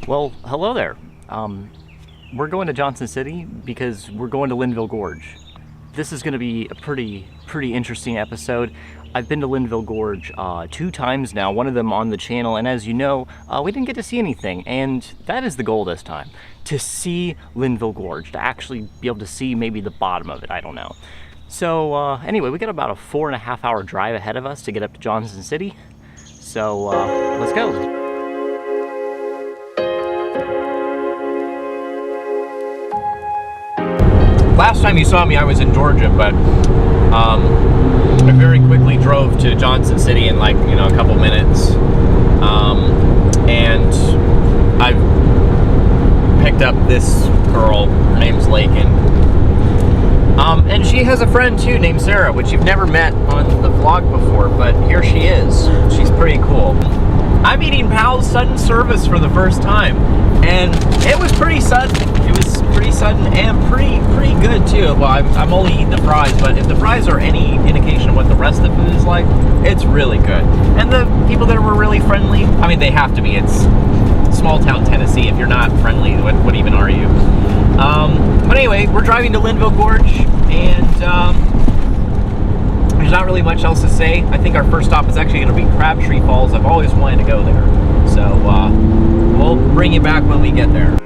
Well, hello there. We're going to Johnson City because we're going to Linville Gorge. This is going to be a pretty interesting episode. I've been to Linville Gorge 2 times now, one of them on the channel, and as you know, we didn't get to see anything, and that is the goal this time, to see Linville Gorge, to actually be able to see maybe the bottom of it, I don't know. So anyway, we got about a 4.5 hour drive ahead of us to get up to Johnson City, so let's go. Last time you saw me, I was in Georgia, but I very quickly drove to Johnson City in a couple minutes, and I picked up this girl. Her name's Lakin, and she has a friend too named Sarah, which you've never met on the vlog before, but here she is. She's pretty cool. I'm eating Pal's sudden service for the first time, and it was pretty sudden. It was pretty sudden and pretty good too. Well, I'm only eating the fries, but if the fries are any indication of what the rest of the food is like, it's really good. And the people there were really friendly. I mean, they have to be. It's small town Tennessee. If you're not friendly, what even are you? But anyway, we're driving to Linville Gorge, and there's not really much else to say. I think our first stop is actually going to be Crabtree Falls. I've always wanted to go there, so we'll bring you back when we get there.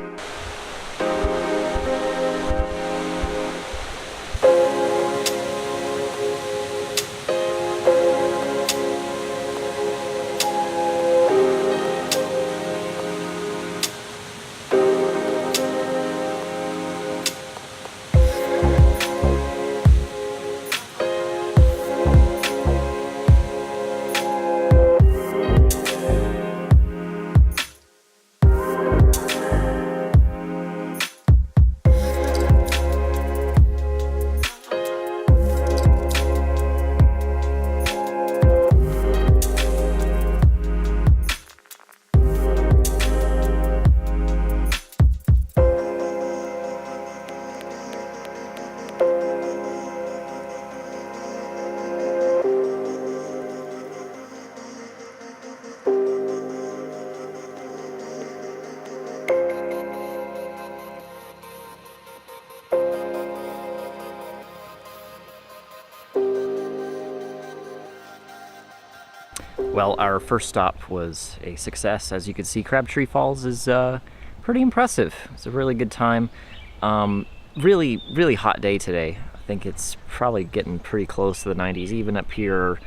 Well, our first stop was a success. As you can see, Crabtree Falls is pretty impressive. It's a really good time. Really hot day today. I think it's probably getting pretty close to the 90s, even up here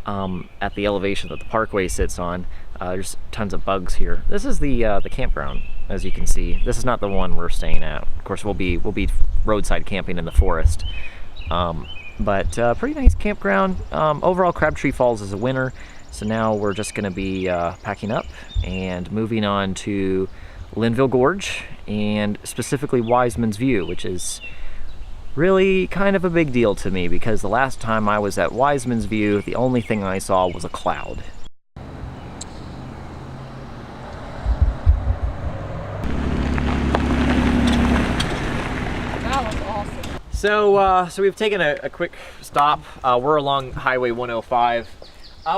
at the elevation that the parkway sits on. There's tons of bugs here. This is the campground, as you can see. This is not the one we're staying at. Of course, we'll be roadside camping in the forest. But pretty nice campground. Overall, Crabtree Falls is a winner. So now we're just going to be packing up and moving on to Linville Gorge, and specifically Wiseman's View, which is really kind of a big deal to me because the last time I was at Wiseman's View, the only thing I saw was a cloud. That was awesome. So we've taken a quick stop. We're along Highway 105.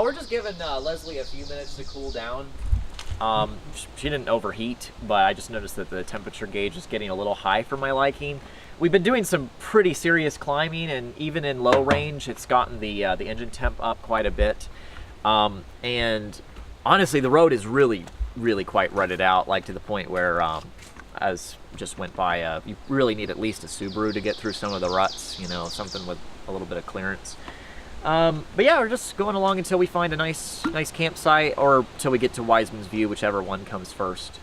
We're just giving Leslie a few minutes to cool down. She didn't overheat, but I just noticed that the temperature gauge is getting a little high for my liking. We've been doing some pretty serious climbing, and even in low range, it's gotten the engine temp up quite a bit. And honestly, the road is really quite rutted out, to the point where, as just went by, you really need at least a Subaru to get through some of the ruts, something with a little bit of clearance. But yeah, we're just going along until we find a nice campsite, or till we get to Wiseman's View, whichever one comes first.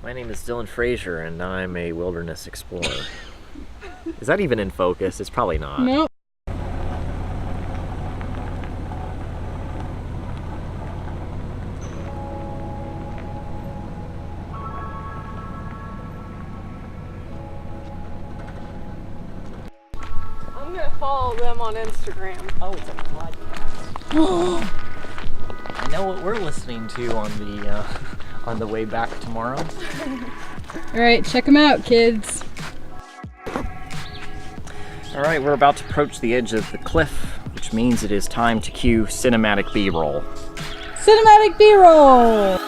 My name is Dylan Frazier, and I'm a wilderness explorer. Is that even in focus? It's probably not. Nope. I'm gonna follow them on Instagram. Oh, it's a podcast. I know what we're listening to on the way back tomorrow. All right, check them out, kids. All right, we're about to approach the edge of the cliff, which means it is time to cue cinematic B-roll. Cinematic B-roll!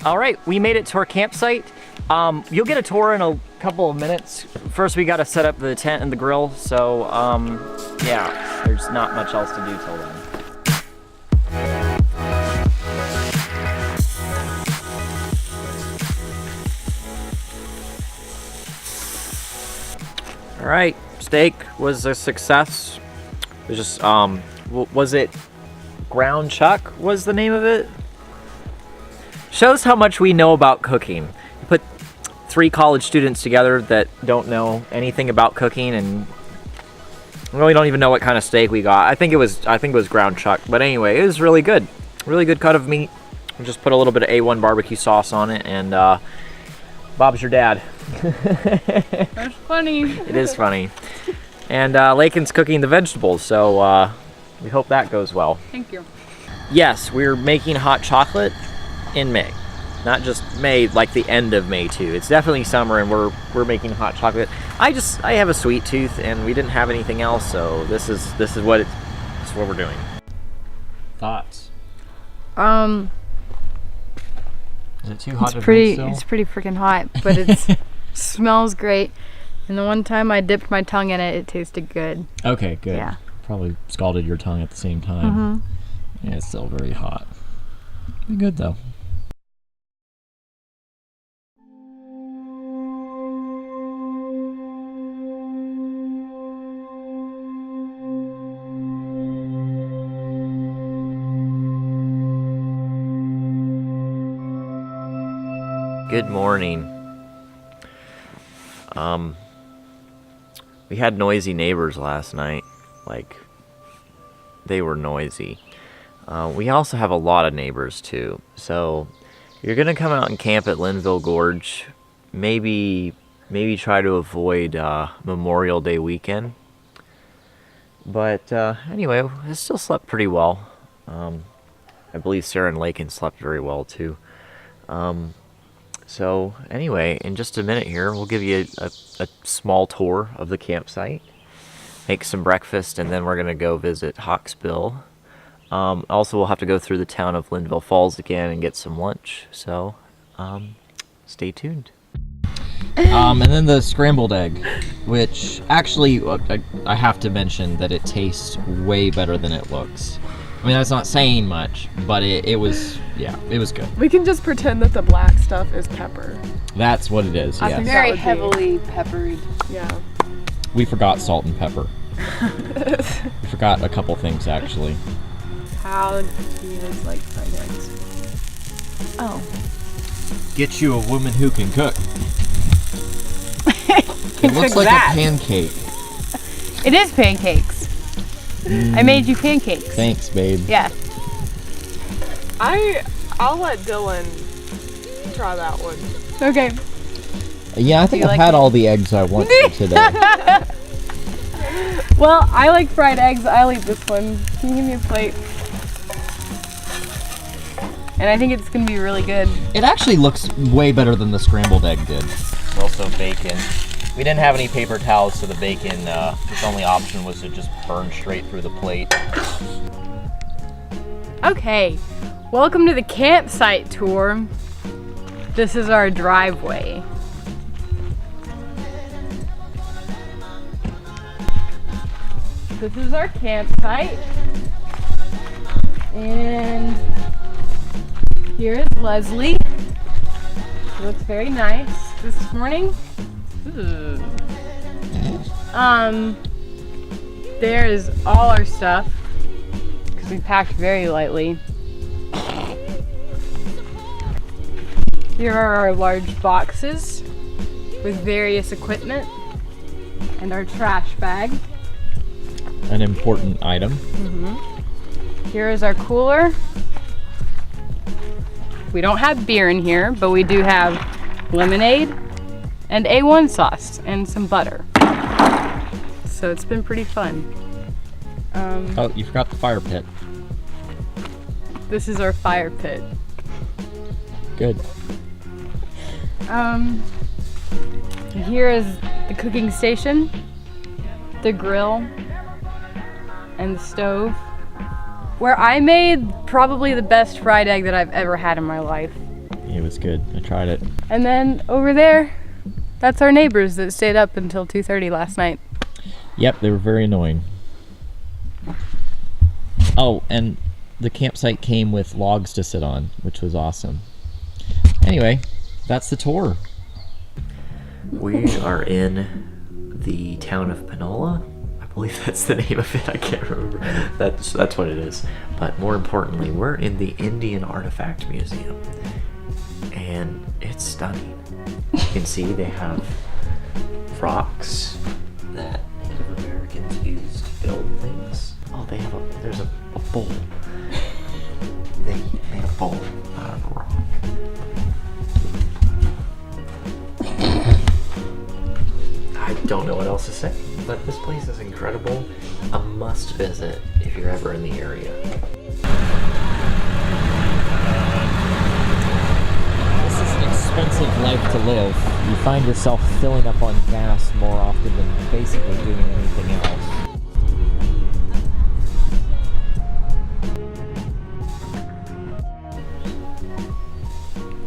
All right, we made it to our campsite. You'll get a tour in a couple of minutes. First, we got to set up the tent and the grill. So, yeah, there's not much else to do till then. All right, steak was a success. It was just, was it ground chuck was the name of it? Shows how much we know about cooking. You put 3 college students together that don't know anything about cooking and really don't even know what kind of steak we got. I think it was ground chuck, but anyway, it was really good. Really good cut of meat. We just put a little bit of A1 barbecue sauce on it, and Bob's your dad. That's funny. It is funny. And Lakin's cooking the vegetables, so we hope that goes well. Thank you. Yes, we're making hot chocolate in May. Not just May, like the end of May too. It's definitely summer and we're making hot chocolate. I have a sweet tooth and we didn't have anything else, so this is what we're doing. Thoughts? Is it too hot to drink still? It's pretty freaking hot, but it smells great. And the one time I dipped my tongue in it, it tasted good. Okay, good. Yeah. Probably scalded your tongue at the same time. Mm-hmm. Yeah, it's still very hot. Be good though. Good morning. We had noisy neighbors last night. Like, they were noisy. We also have a lot of neighbors too. So, you're gonna come out and camp at Linville Gorge. Maybe try to avoid Memorial Day weekend. But anyway, I still slept pretty well. I believe Sarah and Lakin slept very well too. So anyway, in just a minute here, we'll give you a small tour of the campsite, make some breakfast, and then we're going to go visit Hawksbill. Also, we'll have to go through the town of Linville Falls again and get some lunch, so stay tuned. And then the scrambled egg, which actually, I have to mention that it tastes way better than it looks. I mean, that's not saying much, but it was good. We can just pretend that the black stuff is pepper. That's what it is, I yes. think Very heavily peppered. Yeah. We forgot salt and pepper. We forgot a couple things, actually. How do you guys like fried eggs? Oh. Get you a woman who can cook. It looks like a pancake. It is pancakes. I made you pancakes. Thanks, babe. Yeah. I'll let Dylan try that one. Okay. Yeah, I think I've like had all the eggs I want for today. Well, I like fried eggs. I'll eat this one. Can you give me a plate? And I think it's going to be really good. It actually looks way better than the scrambled egg did. Also bacon. We didn't have any paper towels, so the bacon, its only option was to just burn straight through the plate. Okay, welcome to the campsite tour. This is our driveway. This is our campsite. And here is Leslie. She looks very nice this morning. There is all our stuff because we packed very lightly. Here are our large boxes with various equipment and our trash bag. An important item. Here is our cooler. We don't have beer in here, but we do have lemonade and A1 sauce and some butter. So it's been pretty fun. Oh, you forgot the fire pit. This is our fire pit. Good. Here is the cooking station, the grill, and the stove, where I made probably the best fried egg that I've ever had in my life. It was good. I tried it. And then over there, that's our neighbors that stayed up until 2:30 last night. Yep, they were very annoying. Oh, and the campsite came with logs to sit on, which was awesome. Anyway, that's the tour. We are in the town of Panola. I believe that's the name of it. I can't remember. That's what it is. But more importantly, we're in the Indian Artifact Museum. And it's stunning. You can see they have rocks that Native Americans used to build things. Oh, there's a bowl. They made a bowl out of a rock. I don't know what else to say, but this place is incredible. A must visit if you're ever in the area. This is an expensive life to live. You find yourself filling up on gas more often than basically doing anything else.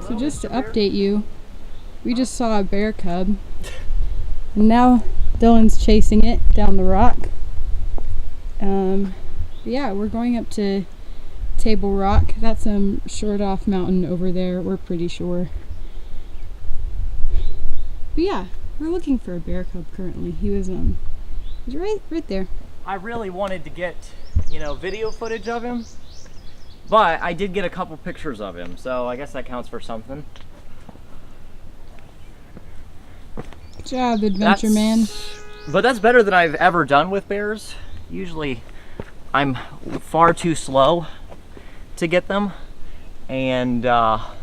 So just to update you, we just saw a bear cub. And now Dylan's chasing it down the rock. Yeah, we're going up to Table Rock. That's some short off mountain over there, we're pretty sure. But yeah, we're looking for a bear cub currently. He's right there. I really wanted to get, video footage of him, but I did get a couple pictures of him, so I guess that counts for something. Good job, adventure man. But that's better than I've ever done with bears. Usually I'm far too slow to get them, and I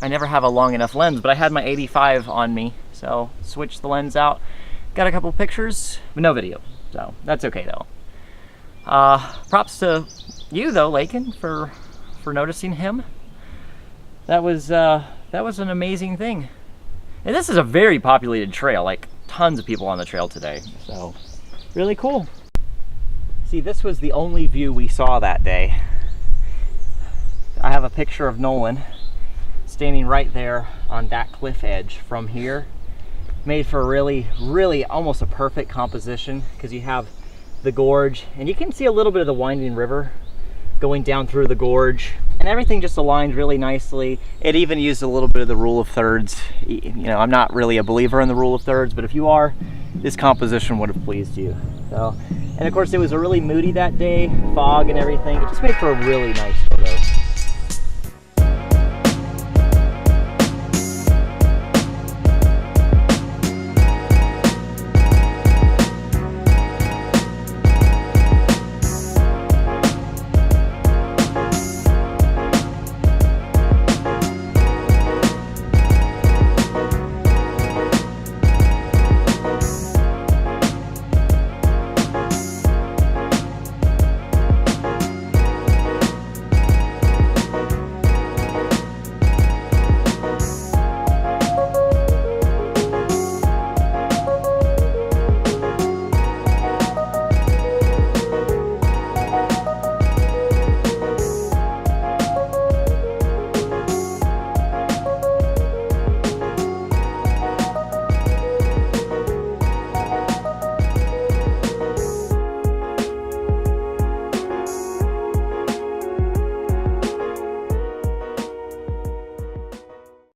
never have a long enough lens, but I had my 85 on me, so switched the lens out, got a couple pictures, but no video, so that's okay though. Props to you though, Lakin, for noticing him. That was an amazing thing. And this is a very populated trail, like tons of people on the trail today, so really cool. See, this was the only view we saw that day. I have a picture of Nolan standing right there on that cliff edge from here. Made for a really almost a perfect composition, because you have the gorge and you can see a little bit of the winding river going down through the gorge, and everything just aligned really nicely. It even used a little bit of the rule of thirds. I'm not really a believer in the rule of thirds, but if you are, this composition would have pleased you. So, and of course it was a really moody that day, fog and everything. It just made for a really nice